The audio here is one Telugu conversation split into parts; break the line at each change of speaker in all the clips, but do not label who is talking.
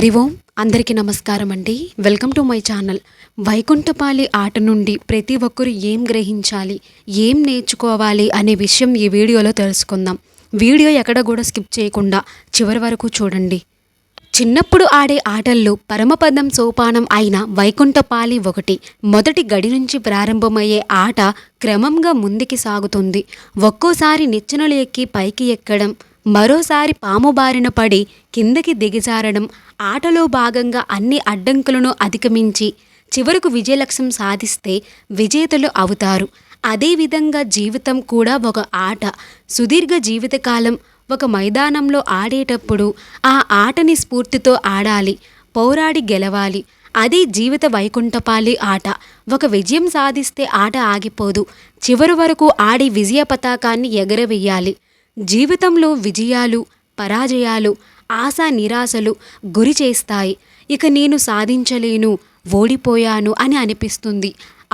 హరి ఓం అందరికీ నమస్కారం అండి. Welcome to my channel. వైకుంఠపాళి ఆట నుండి ప్రతి ఒక్కరు ఏం గ్రహించాలి, ఏం నేర్చుకోవాలి అనే విషయం ఈ వీడియోలో తెలుసుకుందాం. వీడియో ఎక్కడ కూడా స్కిప్ చేయకుండా చివరి వరకు చూడండి. చిన్నప్పుడు ఆడే ఆటల్లో పరమపదం సోపానం అయిన వైకుంఠపాళి ఒకటి. మొదటి గడి నుంచి ప్రారంభమయ్యే ఆట క్రమంగా ముందుకి సాగుతుంది. ఒక్కోసారి నిచ్చెనలు ఎక్కి పైకి ఎక్కడం, మరోసారి పాము బారిన పడి కిందకి దిగజారడం. ఆటలో భాగంగా అన్ని అడ్డంకులను అధిగమించి చివరకు విజయలక్ష్యం సాధిస్తే విజేతలు అవుతారు. అదేవిధంగా జీవితం కూడా ఒక ఆట. సుదీర్ఘ జీవితకాలం ఒక మైదానంలో ఆడేటప్పుడు ఆ ఆటని స్ఫూర్తితో ఆడాలి, పోరాడి గెలవాలి. అది జీవిత వైకుంఠపాళి ఆట. ఒక విజయం సాధిస్తే ఆట ఆగిపోదు, చివరి వరకు ఆడి విజయ పతాకాన్ని ఎగరవేయాలి. జీవితంలో విజయాలు, పరాజయాలు, ఆశ నిరాశలు గురి చేస్తాయి. ఇక నేను సాధించలేను, ఓడిపోయాను అని అనిపిస్తుంది.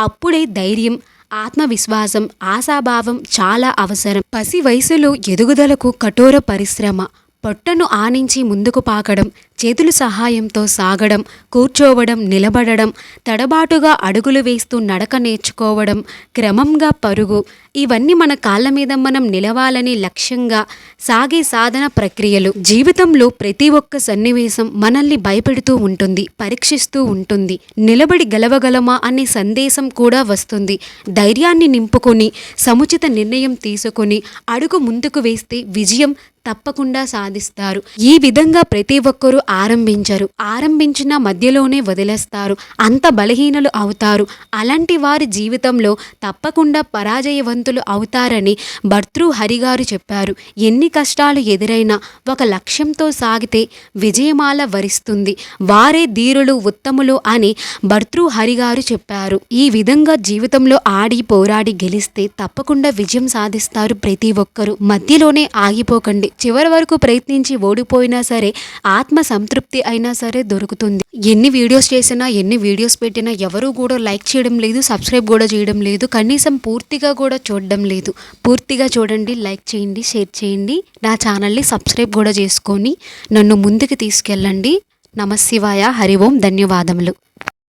అప్పుడే ధైర్యం, ఆత్మవిశ్వాసం, ఆశాభావం చాలా అవసరం. పసి వయసులో ఎదుగుదలకు కఠోర పరిశ్రమ, పొట్టను ఆనించి ముందుకు పాకడం, చేతుల సహాయంతో సాగడం, కూర్చోవడం, నిలబడడం, తడబాటుగా అడుగులు వేస్తూ నడక నేర్చుకోవడం, క్రమంగా పరుగు, ఇవన్నీ మన కాళ్ళ మీద మనం నిలవాలని లక్ష్యంగా సాగే సాధన ప్రక్రియలు. జీవితంలో ప్రతి ఒక్క సన్నివేశం మనల్ని భయపెడుతూ ఉంటుంది, పరీక్షిస్తూ ఉంటుంది. నిలబడి గెలవగలమా అనే సందేశం కూడా వస్తుంది. ధైర్యాన్ని నింపుకొని సముచిత నిర్ణయం తీసుకొని అడుగు ముందుకు వేస్తే విజయం తప్పకుండా సాధిస్తారు. ఈ విధంగా ప్రతి ఒక్కరూ ఆరంభించిన మధ్యలోనే వదిలేస్తారు, అంత బలహీనలు అవుతారు. అలాంటి వారి జీవితంలో తప్పకుండా పరాజయవంతులు అవుతారని భర్తృహరి గారు చెప్పారు. ఎన్ని కష్టాలు ఎదురైనా ఒక లక్ష్యంతో సాగితే విజయమాల వరిస్తుంది. వారే ధీరులు, ఉత్తములు అని భర్తృహరి గారు చెప్పారు. ఈ విధంగా జీవితంలో ఆడి పోరాడి గెలిస్తే తప్పకుండా విజయం సాధిస్తారు ప్రతి ఒక్కరూ. మధ్యలోనే ఆగిపోకండి. చివరి వరకు ప్రయత్నించి ఓడిపోయినా సరే ఆత్మ సంతృప్తి అయినా సరే దొరుకుతుంది. ఎన్ని వీడియోస్ చేసినా, ఎన్ని వీడియోస్ పెట్టినా ఎవరు కూడా లైక్ చేయడం లేదు, సబ్స్క్రైబ్ కూడా చేయడం లేదు, కనీసం పూర్తిగా కూడా చూడడం లేదు. పూర్తిగా చూడండి, లైక్ చేయండి, షేర్ చేయండి, నా ఛానల్ని సబ్స్క్రైబ్ కూడా చేసుకొని నన్ను ముందుకు తీసుకెళ్ళండి. నమః శివాయ. హరి ఓం. ధన్యవాదములు.